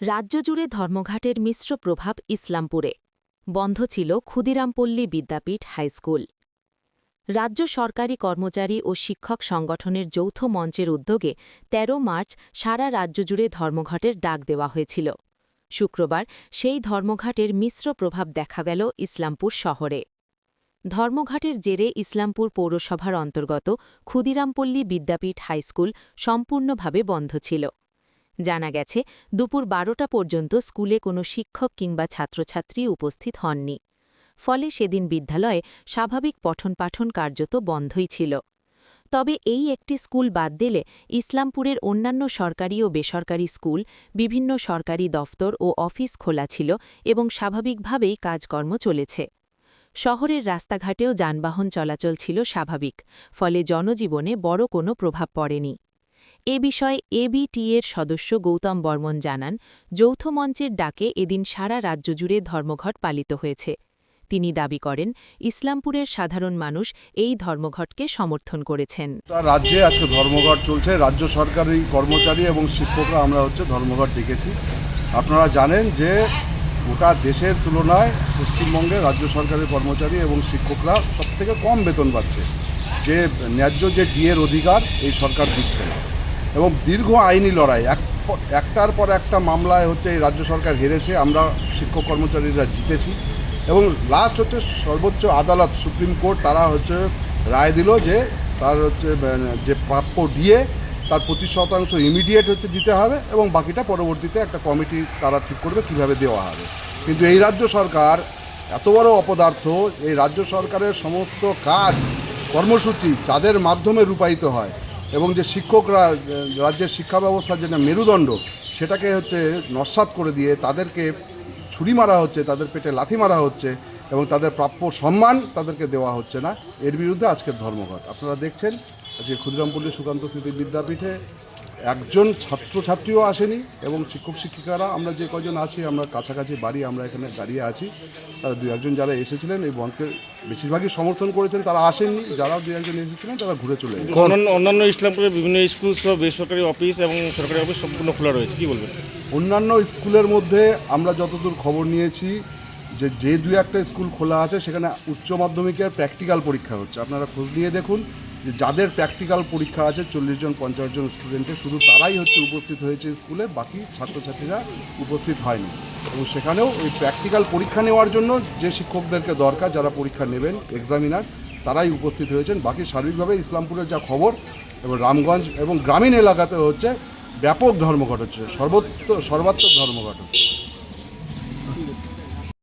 রাজ্য জুড়ে ধর্মঘাটের মিশ্র প্রভাব ইসলামপুরে। বন্ধ ছিল ক্ষুদিরামপল্লী বিদ্যাপীঠ হাইস্কুল। রাজ্য সরকারি কর্মচারী ও শিক্ষক সংগঠনের যৌথ মঞ্চের উদ্যোগে ১৩ মার্চ সারা রাজ্য জুড়ে ধর্মঘটের ডাক দেওয়া হয়েছিল। শুক্রবার সেই ধর্মঘাটের মিশ্র প্রভাব দেখা গেল ইসলামপুর শহরে। ধর্মঘাটের জেরে ইসলামপুর পৌরসভার অন্তর্গত ক্ষুদিরামপল্লী বিদ্যাপীঠ হাইস্কুল সম্পূর্ণভাবে বন্ধ ছিল। জানা গেছে, দুপুর ১২টা পর্যন্ত স্কুলে কোনো শিক্ষক কিংবা ছাত্রছাত্রী উপস্থিত হননি। ফলে সেদিন বিদ্যালয়ে স্বাভাবিক পঠন-পাঠন কার্যত বন্ধই ছিল। তবে এই একটি স্কুল বাদ দিলে ইসলামপুরের অন্যান্য সরকারি ও বেসরকারি স্কুল, বিভিন্ন সরকারি দফতর ও অফিস খোলা ছিল এবং স্বাভাবিকভাবেই কাজকর্ম চলেছে। শহরের রাস্তাঘাটেও যানবাহন চলাচল ছিল স্বাভাবিক, ফলে জনজীবনে বড় কোনো প্রভাব পড়েনি। এ বিষয়ে এবিটি-এর সদস্য গৌতম বর্মন জানান, যৌথ মঞ্চের ডাকে এদিন সারা রাজ্য জুড়ে ধর্মঘট পালিত হয়েছে। তিনি দাবি করেন, ইসলামপুরের সাধারণ মানুষ এই ধর্মঘটকে সমর্থন করেছেন। রাজ্যে আজকে ধর্মঘট চলছে। রাজ্য সরকারি কর্মচারী এবং শিক্ষকরা আমরা ধর্মঘট ডেকেছি। আপনারা জানেন যে গোটা দেশের তুলনায় পশ্চিমবঙ্গে রাজ্য সরকারি কর্মচারী এবং শিক্ষকরা সবথেকে কম বেতন পাচ্ছে। যে ন্যায্য যে ডিএর অধিকার এই সরকার দিচ্ছে না, এবং দীর্ঘ আইনি লড়াই, একটার পর একটা মামলায় এই রাজ্য সরকার হেরেছে, আমরা শিক্ষক কর্মচারীরা জিতেছি। এবং লাস্ট সর্বোচ্চ আদালত সুপ্রিম কোর্ট তারা রায় দিল যে তার যে প্রাপ্য ডিএ তার 25% ইমিডিয়েট দিতে হবে, এবং বাকিটা পরবর্তীতে একটা কমিটি তারা ঠিক করবে কীভাবে দেওয়া হবে। কিন্তু এই রাজ্য সরকার এত বড় অপদার্থ, এই রাজ্য সরকারের সমস্ত কাজ কর্মসূচি যাদের মাধ্যমে রূপায়িত হয়, এবং যে শিক্ষকরা রাজ্যের শিক্ষা ব্যবস্থার যে মেরুদণ্ড সেটাকে নস্যাৎ করে দিয়ে তাদেরকে ছুরি মারা হচ্ছে, তাদের পেটে লাথি মারা হচ্ছে, এবং তাদের প্রাপ্য সম্মান তাদেরকে দেওয়া হচ্ছে না। এর বিরুদ্ধে আজকের ধর্মঘট। আপনারা দেখছেন আজকে ক্ষুদিরামপল্লী সুকান্ত স্মৃতি বিদ্যাপীঠে একজন ছাত্রছাত্রীও আসেনি, এবং শিক্ষক শিক্ষিকারা আমরা যে কজন আছি, আমরা কাছাকাছি বাড়ি, আমরা এখানে দাঁড়িয়ে আছি। তারা দু একজন যারা এসেছিলেন এই বন্ধকে বেশিরভাগই সমর্থন করেছেন, তারা আসেননি। যারা দু একজন এসেছিলেন তারা ঘুরে চলে গেছেন। অন্যান্য ইসলামপুরের বিভিন্ন স্কুল সহ বেসরকারি অফিস এবং সরকারি অফিস সম্পূর্ণ খোলা রয়েছে, কী বলবেন? অন্যান্য স্কুলের মধ্যে আমরা যতদূর খবর নিয়েছি যে দু একটা স্কুল খোলা আছে সেখানে উচ্চ মাধ্যমিকের প্র্যাকটিক্যাল পরীক্ষা হচ্ছে। আপনারা খোঁজ নিয়ে দেখুন যে যাদের প্র্যাকটিক্যাল পরীক্ষা আছে 40 জন 50 জন স্টুডেন্টের শুধু তারাই উপস্থিত হয়েছে স্কুলে, বাকি ছাত্রছাত্রীরা উপস্থিত হয়নি। এবং সেখানেও ওই প্র্যাকটিক্যাল পরীক্ষা নেওয়ার জন্য যে শিক্ষকদেরকে দরকার, যারা পরীক্ষা নেবেন এক্সামিনার, তারাই উপস্থিত হয়েছেন। বাকি সার্বিকভাবে ইসলামপুরের যা খবর এবং রামগঞ্জ এবং গ্রামীণ এলাকাতে ব্যাপক ধর্মঘট হচ্ছে, সর্বাত্মক ধর্মঘট হচ্ছে।